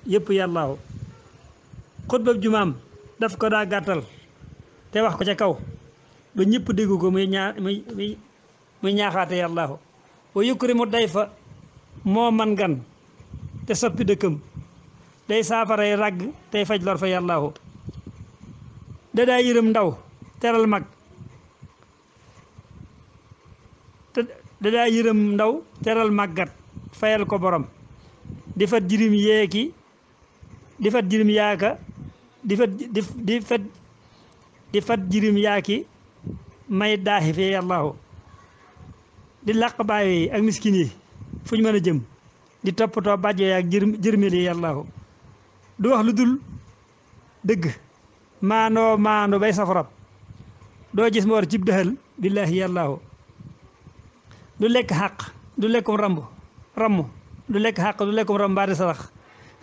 yëpp yàllaahu xutbab jumaam daf ko daa gàttal te wax ko ca kaw ba ñëpp dégg ko muy ñaaxaate yàllaahu wa yukrimu dayfa moo man gan te soppi dëkkam day saafaray ràgg tey faj lor fa yàllaahu dadaa yërëm ndaw teral mag te dadaa yërëm ndaw teral màggat fayal ko borom di fat jirim yeeki di fat jirim yaaka di fat jirim yaaki may daaxi fee yàllaahu di làq bàyyi yi ak miskin yi fu ñu mën a jëm di toppatoo bàjjo yi ak jërmel yi yàllaahu du wax lu dul dëgg maandoo bay safarab doo gis mu war cib dëxal billaahi yàllaahu du lekk xàq du lekkum ramm du lekk xàq du lekkum ramm mbaati sarax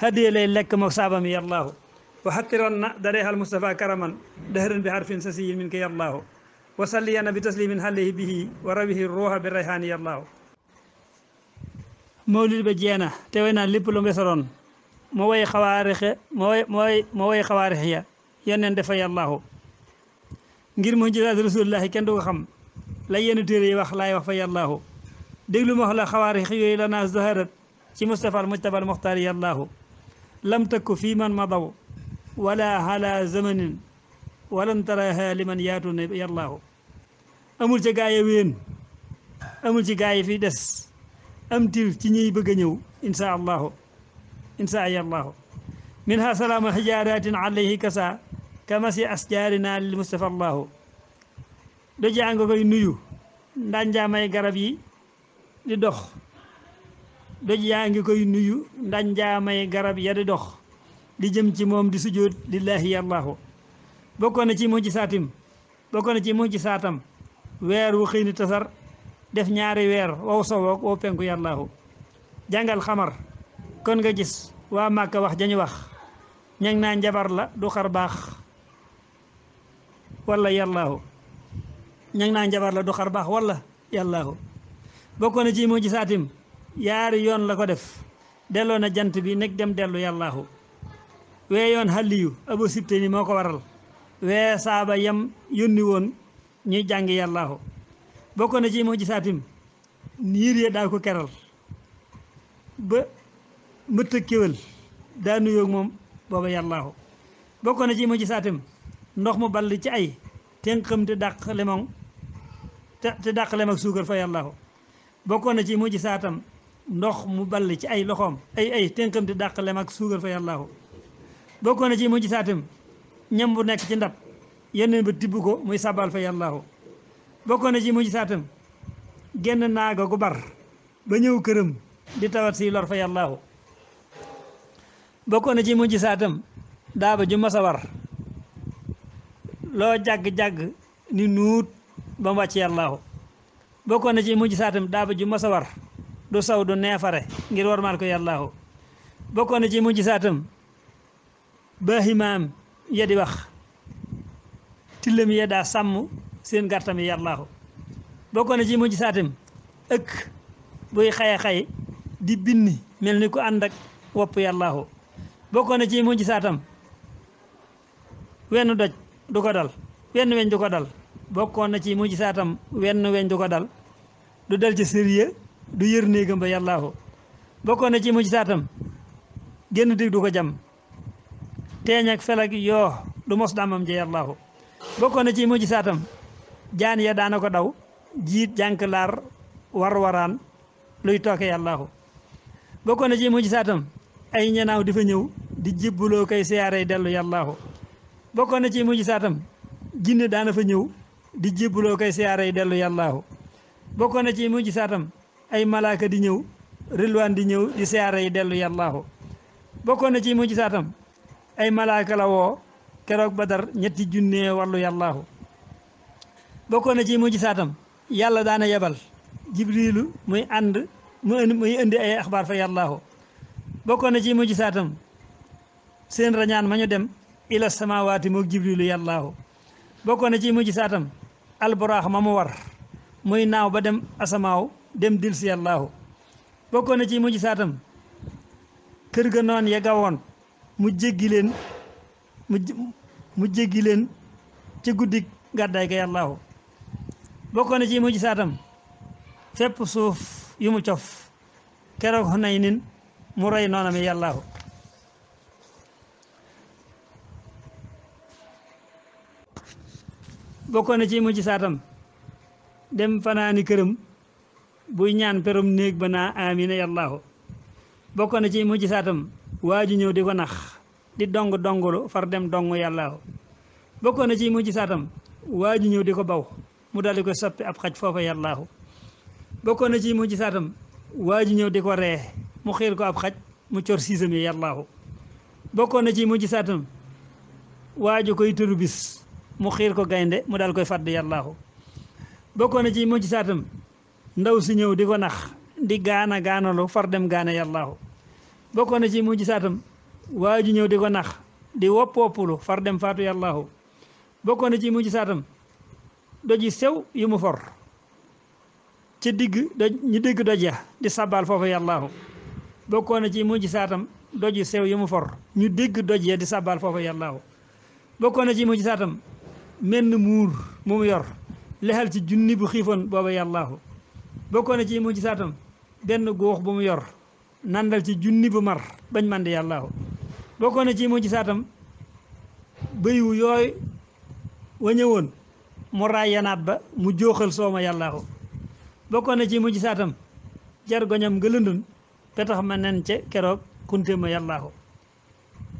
hadiye lay lekk mook saabami yàllaahu wa xattiroon na dareexal Mustafa karaman dëhëran bi harfin sasiyin min ko yàllaahu wa salliyana bi taslimin xalehi bihi wa rawihi ruuxa bi rayhaani yàllaahu mawlid ba jeena te way naan lépp lu mbesoroon moo way xawaarix ya yonneen dafa yàllaahu ngir mujizaat rasulillahi kenn du ko xam la yenn téere yi wax laay wax fa yàllaahu déglu ma wax la xawaarix yooyu la naa zaharat ci Mustafa al mujtaba al muxtaar yàllaahu lam takku fii man madaw wala ala zamanin walan taraha liman yaatu ne yàllaahu amul ci gaay wéen amul ci gaay yi fi des am til ci ñiy bëgg a ñëw insha allahu insha yàllaahu min ha salaama xijaaratin alayhi kasa kamasi asjaarina lil mustafa allahu do jàng koy nuyu ndanjaamay garab yi di dox do jàng koy nuyu ndanjaamay garab ya di dox di jëm ci moom di sujjóot lillahi yàllaahu bokkoon na ci mu ci saatim bokkoon na ci mu ci saatam weer wu xëy ni tasar def ñaari weer wow sowoog wow penku yàllaahu jàngal xamar kon nga gis waa Màkka wax jañu wax ñang naa njabar la du xar baax wala yàllaahu ñang naa njabar la du xar baax wala yàllaahu bokkoon na ci mu ci saatim yaari yoon la ko def delloo na jant bi nekk dem dellu yàllaahu wee yoon xalliyu abu sibte ni moo ko waral wee saaba yam yónni woon ñuy jàng yàllaahu bokkoon na ci mu ci saatim niir ya daa ko keral ba mbëtt ak kéwél daa nuyoog moom booba yàllaahu bokkoon na ci mu ci saatim ndox mu ball ci ay tenqam te dàq lemon te dàq lem ak suukar fa yàllaahu bokkoon na ci mu ci saatam ndox mu ball ci ay loxoom ay tenqam te dàq lem ak suukar fa yàllaahu bokkoon na ci mu ci saatam ñam bu nekk ci ndab yeneen ba tibb ko muy sabal fa yàllaahu bokkoon na ci mu ci saatam genn naaga gu bar ba ñëw këram di tawat si lor fa yàllaahu bokkoon na ci mu ci saatam daaba ju mas a war loo jàgg-jàgg ni nuut ba mu wàcc yàllaahu bokkoon na ci mu ci saatam daaba ju mas a war du saw du neefare ngir war maal ko yàllaahu bokkoon na ci mu ci saatam baahimaam ya di wax tillam ya daa sàmm seen gàttam yi yàllaahu bokkoon na ci mu ci saatam ëkk buy xaye-xay di binni mel ni ku ànd ak wopp yàllaahu bokkoon na ci mu ci saatam wenn doj du ko dal wenn weñ du ko dal bokkoon na ci mu ci saatam wenn weñ du ko dal du dal ci sëriya du yër néegam ba yàllaahu bokkoon na ci mu ci saatam génn dig du ko jam teeñ ak fel ak yoo du mos damam ja yàllaahu bokkoon na ci mu ci saatam jaan ya daana ko daw jiit jànk laar war-waraan luy tooke yàllaahu bokkoon na ci mu ci saatam ay ñanaaw di fa ñëw di jébbuloo koy siyaarey dellu yàllaahu bokkoon na ci mu ci saatam jinne daana fa ñëw di jébbuloo koy siyaarey dellu yàllaahu bokkoon na ci mu ci saatam ay malaaka di ñëw rilwaan di ñëw di siyaarey dellu yàllaahu bokkoon na ci mu ci saatam ay malaaka la woo keroog badar ñetti junne wallu yàllaahu bokkoon na ci mu ci saatam yàlla daana yebal jibrilu muy ànd muy indi ay axbaar fa yàllaahu bokkoon na ci mu ci saatam seen rañaan ma ñu dem ila samawaati moog jibrilu yàllaahu bokkoon na ci mu ci saatam alburaax ma mu war muy naaw ba dem asamaaw dem dil si yàllaahu bokkoon na ci mu ci saatam kër ga noon ya gawoon mu jéggi leen mu jéggi leen ci guddi gàddaay ga yàllaahu bokkoon na ci mujj saatam fépp suuf yu mu cof keroog Hunaynin mu rey noonam yi yàllaahu bokkoon na ci mujj saatam dem fanaani këram buy ñaan perum néeg ba naa amina yàllaahu bokkoon na ci mujj saatam waa ju ñëw di ko nax di dong dongulu far dem dong yàllaahu bokkoon na ci mujj saatam waa ju ñëw di ko baw mu daldi ko soppi ab xaj foofa yàllaahu bokkoon na ci mujj saatam waa ju ñëw di ko ree mu xiir ko ab xaj mu cor siisam yi yàllaahu bokkoon na ci mujj saatam waa ju koy tëru bis mu xiir ko gaynde mu dal koy fàdd yàllaahu bokkoon na ci mujj saatam ndaw si ñëw di ko nax di gaana gaanalu far dem gaana yàllaahu bokkoon na ci mujj saatam waa ju ñëw di ko nax di wopp woppulu far dem faatu yàllaahu bokkoon na ci mujj saatam doji sew yu mu for ci digg doj ñu digg doj ya di sabal foofu yàllaahu bokkoon na ci mujj saatam doji sew yu mu for ñu digg doj ya di sabal foofu yàllaahu bokkoon na ci mujj saatam menn muur mu yor lexal ci junni bu xiifoon booba yàllaahu bokkoon na ci mujj saatam benn góox bu mu yor nandal ci junni bu mar bañ mandi yàllaahu bokkoon na ci mujj saatam bëyu yooy wa ñëwoon mu raay yanaat ba mu jooxal sooma yàllaahu bokkoon na ci mujj saatam jar goñam nga lëndun petax ma nen ca keroog kunte ma yàllaahu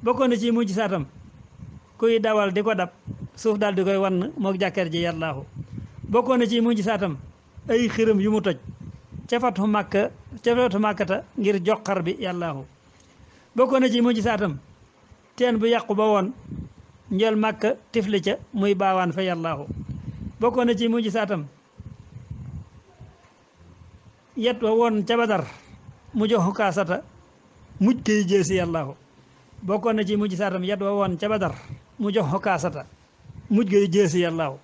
bokkoon na ci mujj saatam kuy dawal di ko dab suuf daal di koy wann mook jàkkeer ji yàllaahu bokkoon na ci mujj saatam ay xiram yu mu toj ca fatu màkkata ngir joxar bi yàllaahu bokkoon na ci mujj saatam teen bu yàqu ba woon njol màkka tifli ca muy baawaan fa yàllaahu bokkoon na ci mujj saatam yet wa woon ca Badar mu jox kaasata mujj koy jeesi yàllaahu bokkoon na ci mujj saatam yet wa woon ca Badar mu jox kaasata mujj koy jeesi yàllaahu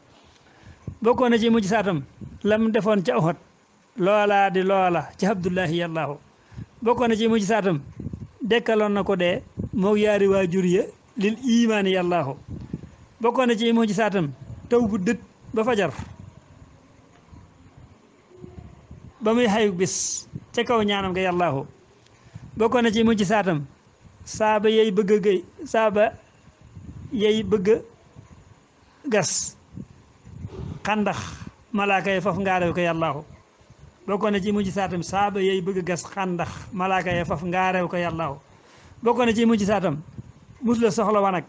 bokkoon na ci mujj saatam lam defoon ca Uhud loola di loola ci Abdullahi yàllaahu bokkoon na ci mujj saatam dekkaloon na ko dee moo yaari waajur ya lil imaani yàllaahu bokkoon na ci mujj saatam taw bu dët ba fajar ba muy xayu bis ca kaw ñaanam nga yàllaahu bokkoon na ci mujj saatam saaba yey bëgg a gas xandax malaaka yi faf ngaarew ko yàllaahu bokkoon na ci mujj saatam saaba yey bëgg a gas xandax malaaka yi faf ngaarew ko yàllaahu bokkoon na ci mujj saatam mus la soxla wanag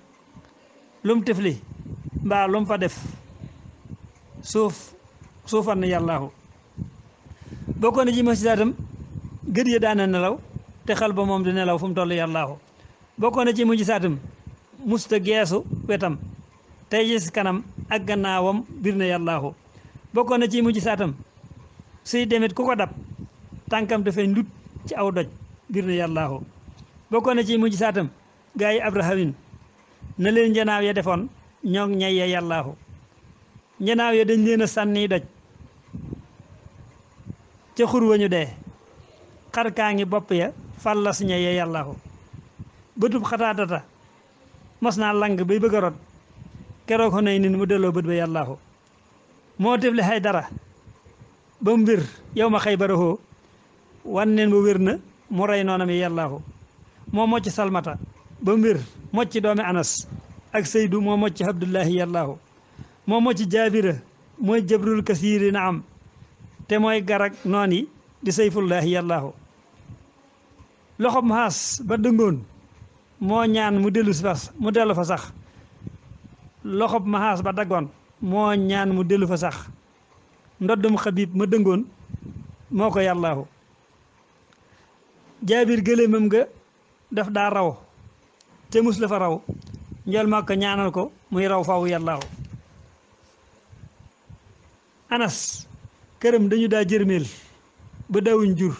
lum tifli mbaa lum fa def suufan na yàllaahu bokkoon na ci mujj saatam gët ya daana nelaw te xel ba moom di nelaw fu mu toll yàllaahu bokkoon na ci mujj saatam musta geesu wetam tey gis kanam ak gannaawam bir na yàllaahu bokkoon na ci mujj saatam suy demit ku ko dab tànkam dafay ndut ci aw doj bir na yàllaahu bokkoon na ci mujj saatam gaa yi abrahawin na leen njanaaw ya defoon ñoog ñay ya yàllaahu njanaaw ya dañ leen a sànni doj ca xur wañu dee xar kaa ngi bopp ya fàllas ñay ya yàllaahu bëtub xataatata mos naa lang bay bëgg a rot keroog Hunaynin mu delloo bët ba yàllaahu moo tifli xay dara ba mu wér yow ma xay barahoo wanneen ba wér na mu rey noonam yi yàllaahu moo mocc salmata ba mu wér mocc doomi anas ak saydu moo mocc abdullahi yàllaahu moo mocc jaabira mooy jabrul kasiiri na am te mooy garag noon yi di sayfullahi yàllaahu loxob maas ba dëngoon moo ñaan mu dellu fa sax loxob maas ba daggoon moo ñaan mu dellu fa sax ndoddum xabib ma dëngoon moo ko yàllaahu jaabir gëléemam nga daf daa raw te mus la fa raw njol ma ko ñaanal ko muy raw faw yàllaahu anas këram dañu daa jërmeel ba dawuñ jur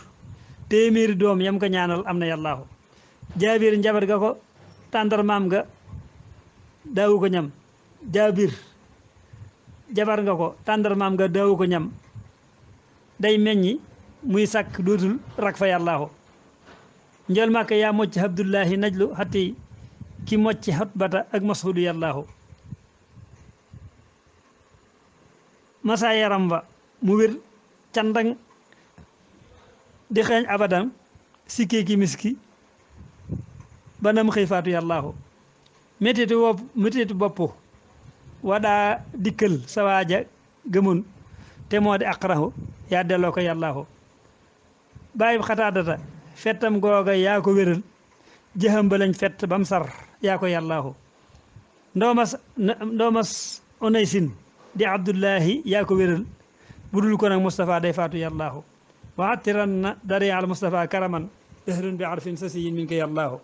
téeméeri doom yam ko ñaanal am na yàllaahu jaabir njabar ga ko tàndarmaam nga daawu ko ñam jaabir jabar nga ko tàndarmaam nga daawu ko ñam day meññi muy sàkk dootul rak fa yàllaahu njol màkka yaa mocc abdullahi najlu xatti ki mocc xotbata ak mashudu yàllaahu masa yaram wa mu wér candang di xeeñ abadan sikkee ki miski banam xëy faatu yàllaahu métitu bopp waɗa dikkal sa waaja gëmun te moo di aqrahu yaa delloo ko yàllaahu bàyyi xataadata fettam googa yaa ko wéral jëxam ba lañ fett bam sar yaa ko yàllaahu ndoomas onaysin di abdullahi yaa ko wéral budul ko nag Moustapha day faatu yàllaahu waxatiran na dari al Moustapha karaman dëhrun bi arfin sasiyin min ko yàllaahu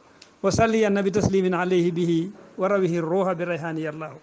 wa salliyanna bi taslimin alayhi bihi wa rawihi ruuha bi rayhaani yàllaahu